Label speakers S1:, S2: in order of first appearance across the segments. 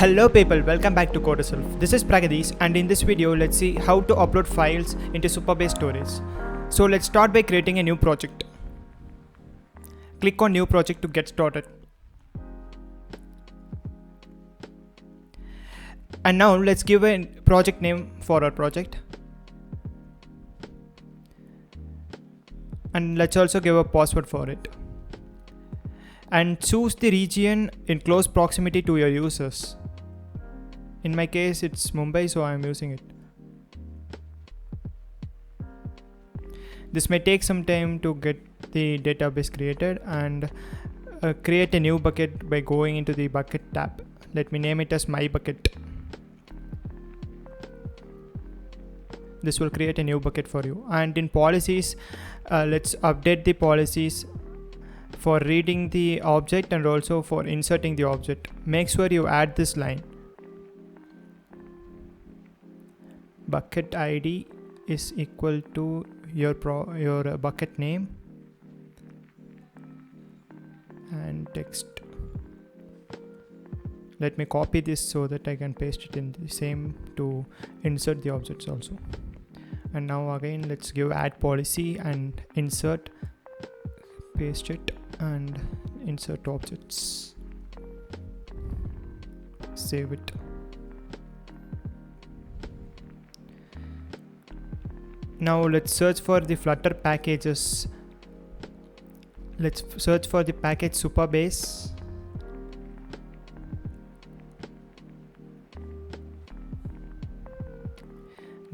S1: Hello people, welcome back to CoderSelf. This is Praghadeesh, and in this video let's see how to upload files into Supabase Storage. So let's start by creating a new project. Click on new project to get started. And now let's give a project name for our project. And let's also give a password for it. And choose the region in close proximity to your users. In my case, it's Mumbai, so I'm using it. This may take some time to get the database created, and create a new bucket by going into the bucket tab. Let me name it as my bucket. This will create a new bucket for you. And in policies, let's update the policies for reading the object and also for inserting the object. Make sure you add this line. Bucket ID is equal to your bucket name and text. Let me copy this so that I can paste it in the same to insert the objects also. And now again let's give add policy and insert, paste it and insert objects. Save it. Now let's search for the Flutter packages. Let's search for the package Supabase.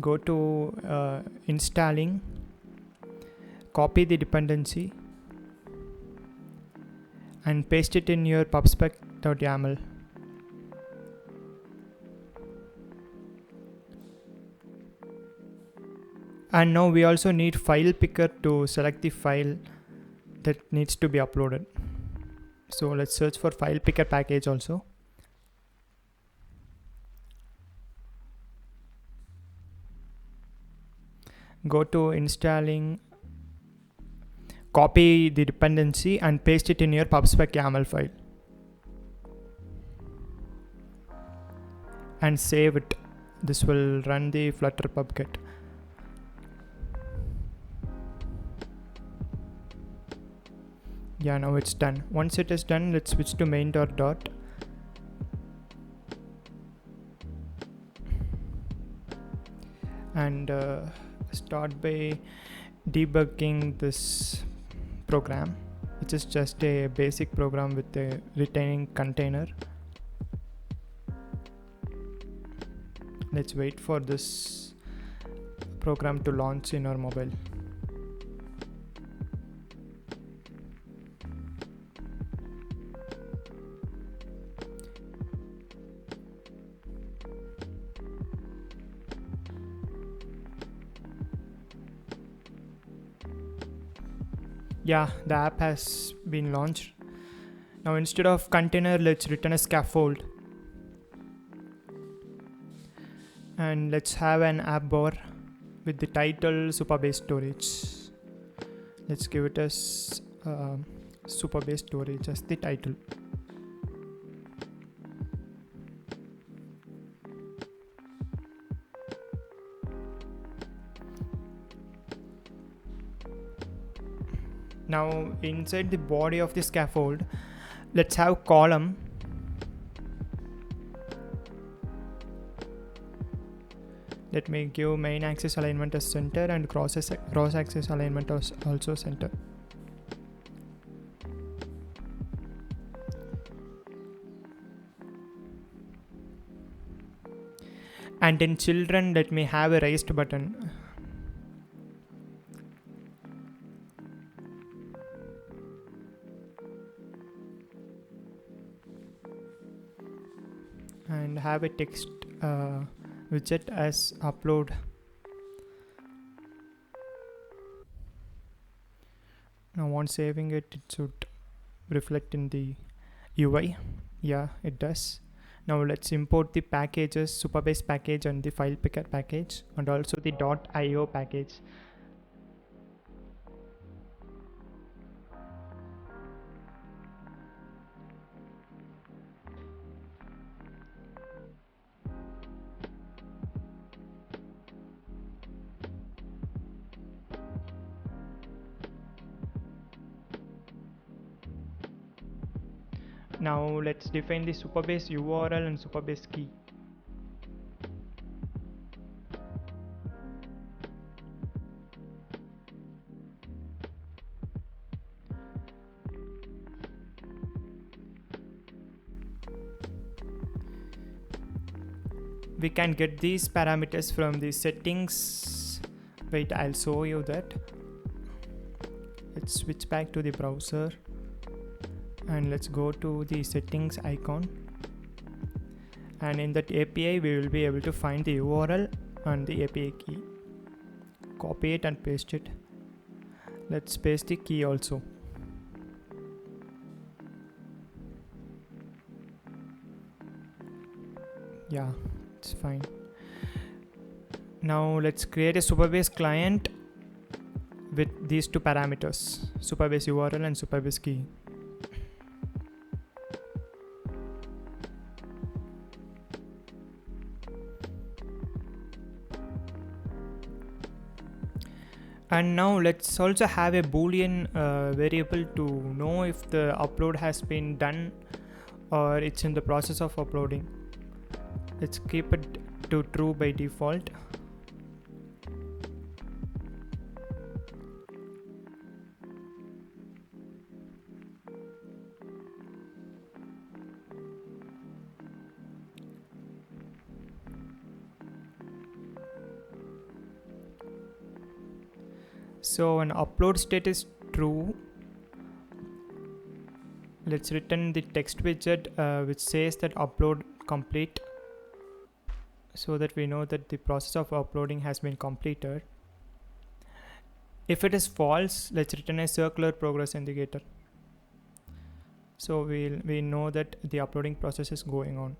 S1: Go to installing, copy the dependency and paste it in your pubspec.yaml. And now we also need file picker to select the file that needs to be uploaded. So let's search for file picker package also. Go to installing, copy the dependency and paste it in your pubspec YAML file. And save it. This will run the Flutter pubget. Yeah, now it's done. Once it is done, let's switch to main.dot. And start by debugging this program, which is just a basic program with a retaining container. Let's wait for this program to launch in our mobile. Yeah, the app has been launched. Now instead of container, let's return a scaffold. And let's have an app bar with the title Supabase Storage. Let's give it as Supabase Storage as the title. Now inside the body of the scaffold, let's have column. Let me give main axis alignment as center and cross axis alignment as also center. And in children, let me have a raised button. And have a text widget as upload. Now once saving it, it should reflect in the UI. Yeah, it does. Now let's import the packages, Supabase package and the file picker package and also the .io package. Now let's define the Supabase URL and Supabase key. We can get these parameters from the settings. Wait, I'll show you that. Let's switch back to the browser and let's go to the settings icon, and in that API we will be able to find the URL and the API key. Copy it and paste it. Let's paste the key also. Yeah, it's fine. Now let's create a Supabase client with these two parameters, Supabase URL and Supabase key. And now let's also have a boolean variable to know if the upload has been done or it's in the process of uploading. Let's keep it to true by default. So when upload state is true, let's return the text widget which says that upload complete, so that we know that the process of uploading has been completed. If it is false, let's return a circular progress indicator, so we know that the uploading process is going on.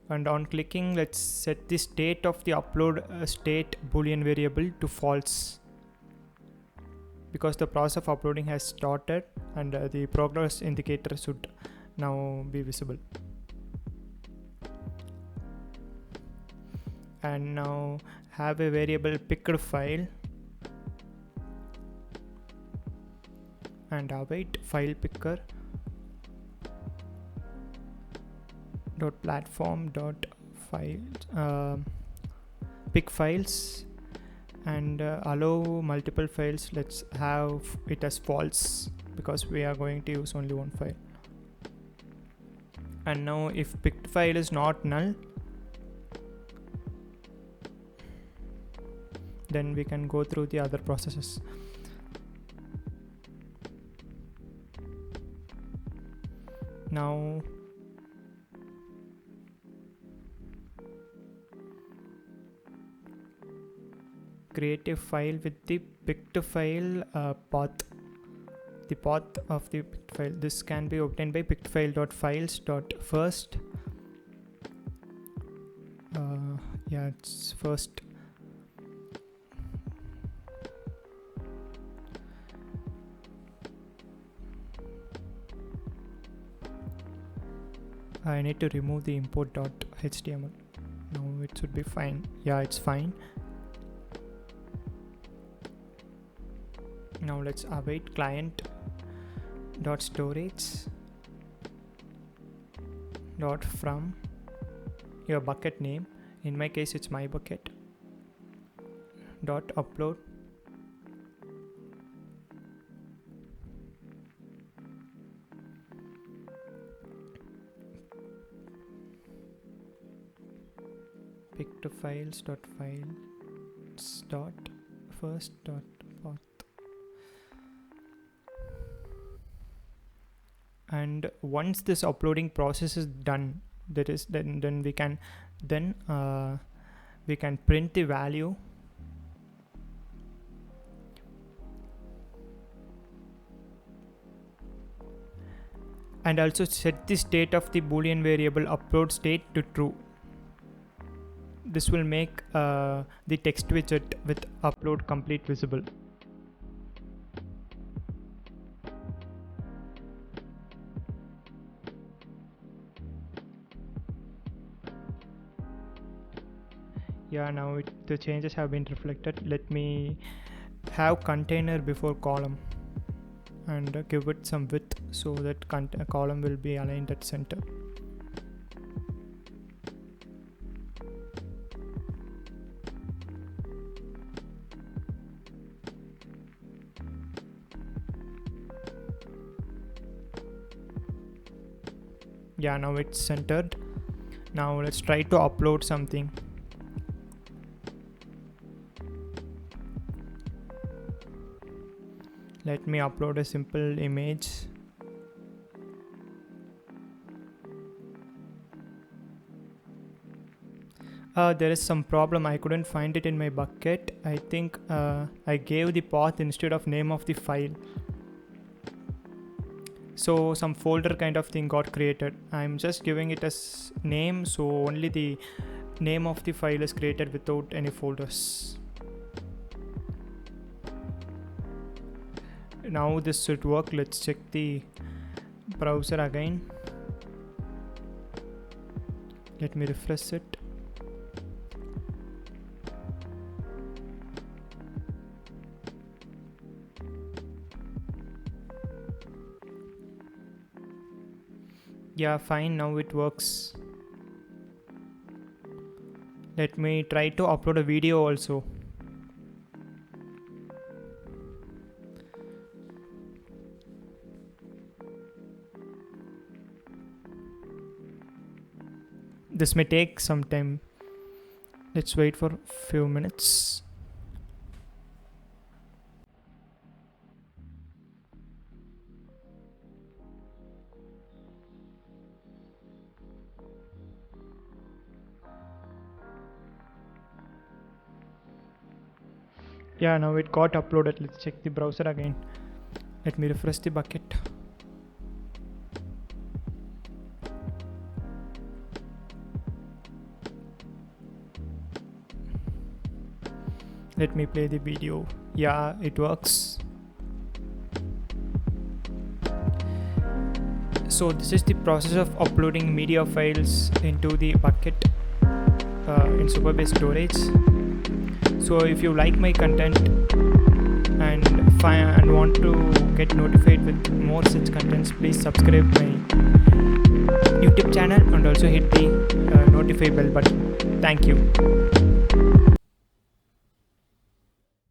S1: And on clicking, let's set the state of the upload state boolean variable to false, because the process of uploading has started, and the progress indicator should now be visible. And now have a variable picked file and await file picker dot platform dot file pick files, and allow multiple files. Let's have it as false because we are going to use only one file. And now if picked file is not null, then we can go through the other processes. Now create a file with the picked file path. The path of the picked file. This can be obtained by pickedfile.files.first. Yeah, it's first. I need to remove the import.html. Now it should be fine. Yeah, it's fine. Now let's await client.storage .from your bucket name. In my case, it's my bucket. .upload picked files.files.first.path. And once this uploading process is done, that is then we can print the value and also set the state of the boolean variable upload state to true. This will make the text widget with upload complete visible. Yeah, now the changes have been reflected. Let me have container before column and give it some width so that a column will be aligned at center. Yeah, now it's centered. Now let's try to upload something. Let me upload a simple image. There is some problem. I couldn't find it in my bucket. I think I gave the path instead of name of the file. So some folder kind of thing got created. I'm just giving it as name, so only the name of the file is created without any folders. Now this should work. Let's check the browser again. Let me refresh it. Yeah, fine, now it works. Let me try to upload a video also. This may take some time. Let's wait for a few minutes. Yeah, now it got uploaded. Let's check the browser again. Let me refresh the bucket. Let me play the video. Yeah, it works. So this is the process of uploading media files into the bucket in Supabase Storage. So if you like my content and want to get notified with more such contents, please subscribe my YouTube channel and also hit the notify bell button. Thank you.